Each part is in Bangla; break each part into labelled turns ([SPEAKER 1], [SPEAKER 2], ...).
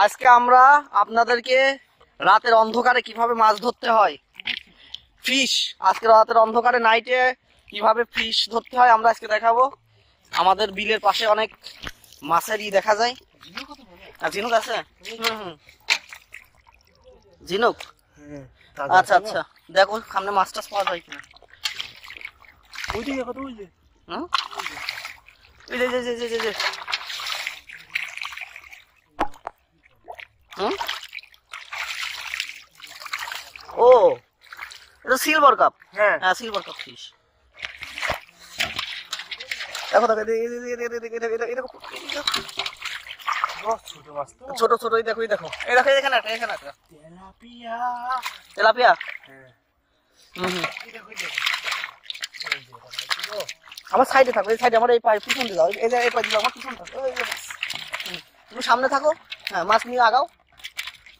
[SPEAKER 1] আজকে আমরা আপনাদেরকে রাতের অন্ধকারে কিভাবে মাছ ধরতে হয়, ফিশ, আজকে রাতের অন্ধকারে নাইটে কিভাবে ফিশ ধরতে হয় আমরা আজকে দেখাবো। আমাদের বিলের পাশে অনেক মাছের দেখা যায়। ঝিনুক আছে, ঝিনুক। আচ্ছা আচ্ছা, দেখো সামনে মাছ টাছ পাওয়া যায় কিনা। ও এটা সিলভার কাপ। হ্যাঁ সিলভার কাপ ফিশ। দেখো দেখো ছোট ছোট, দেখো এই দেখো এই দেখো এখানে একটা, এখানে একটা তেলাপিয়া। তেলাপিয়া? আমার সাইডে থাকো, এই সাইডে, আমার এই পায়ে পিছন দিয়ে যাও, এই পায়ে দিও, আমার পিছন থাকো। তুমি সামনে থাকো, হ্যাঁ মাছ নিয়ে আগাও।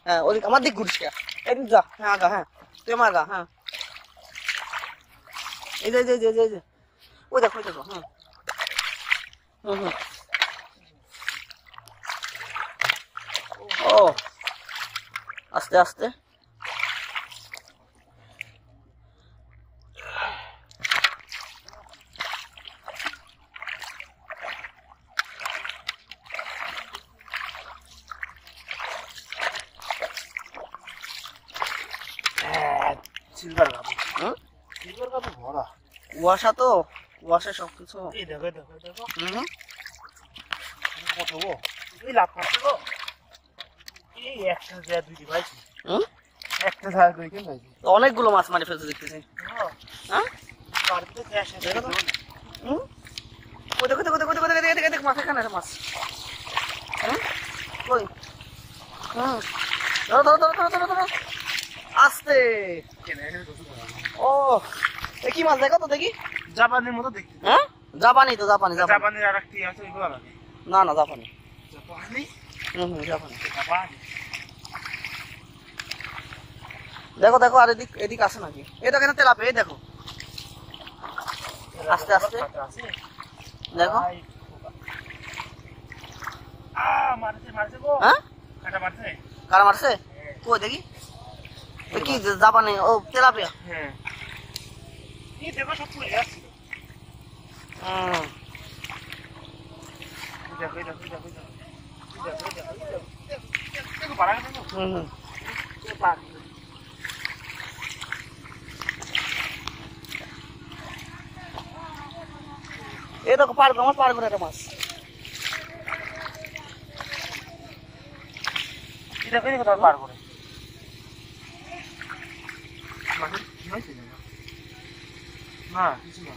[SPEAKER 1] হ্যাঁ ওদিক আমার দিক ঘুরিস, এদিক যা। হ্যাঁ আগা, হ্যাঁ তুই আমার আগা। হ্যাঁ এই যে ওই দেখো, ওই দেখো। ও আস্তে আস্তে।
[SPEAKER 2] সিলভার কাপ, সিলভার কাপে ভরা
[SPEAKER 1] কুয়াশা, তো কুয়াশা সবকিছু।
[SPEAKER 2] এই দেখো দেখো দেখো কত গো, এই লাভ করছে গো। এই একটা যা দুইটি পাইছি, একটা যা দুইটি পাইছি,
[SPEAKER 1] অনেকগুলো মাছ মারি ফেলতে দেখতেছি। হ্যাঁ
[SPEAKER 2] বাড়িতে গ্যাস আছে।
[SPEAKER 1] দেখো ওই দেখো দেখো দেখো দেখো দেখো দেখো মাছ, এখানে মাছ। কই? ধরো ধরো ধরো ধরো ধরো ধরো আস্তে। ও কি মাছ দেখো তো দেখি।
[SPEAKER 2] জাপানের মতো দেখতে।
[SPEAKER 1] হ্যাঁ জাপানি তো, জাপানি
[SPEAKER 2] জাপানের আর একটি আছে, ওইগুলো লাগে।
[SPEAKER 1] না না জাপানি।
[SPEAKER 2] জাপানি?
[SPEAKER 1] জাপানি।
[SPEAKER 2] জাপানি।
[SPEAKER 1] দেখো দেখো আর এদিক এদিক আছে নাকি। এই দেখো এখানে তেলাপিয়া, এই দেখো আস্তে আস্তে দেখো।
[SPEAKER 2] মারছে মারছে গো।
[SPEAKER 1] হ্যাঁ
[SPEAKER 2] কাটা মারছে।
[SPEAKER 1] কারা মারছে? কই দেখি। কি জাপানি? ও তেলাপিয়া।
[SPEAKER 2] হ্যাঁ এই দেখো সব পড়ে যাচ্ছে। দেখো দেখো দেখো দেখো বাড়া দেখো।
[SPEAKER 1] এই দেখো পার আমার পার করে একটা মাছ।
[SPEAKER 2] দেখো দেখো তার পার করে। না কিছু না।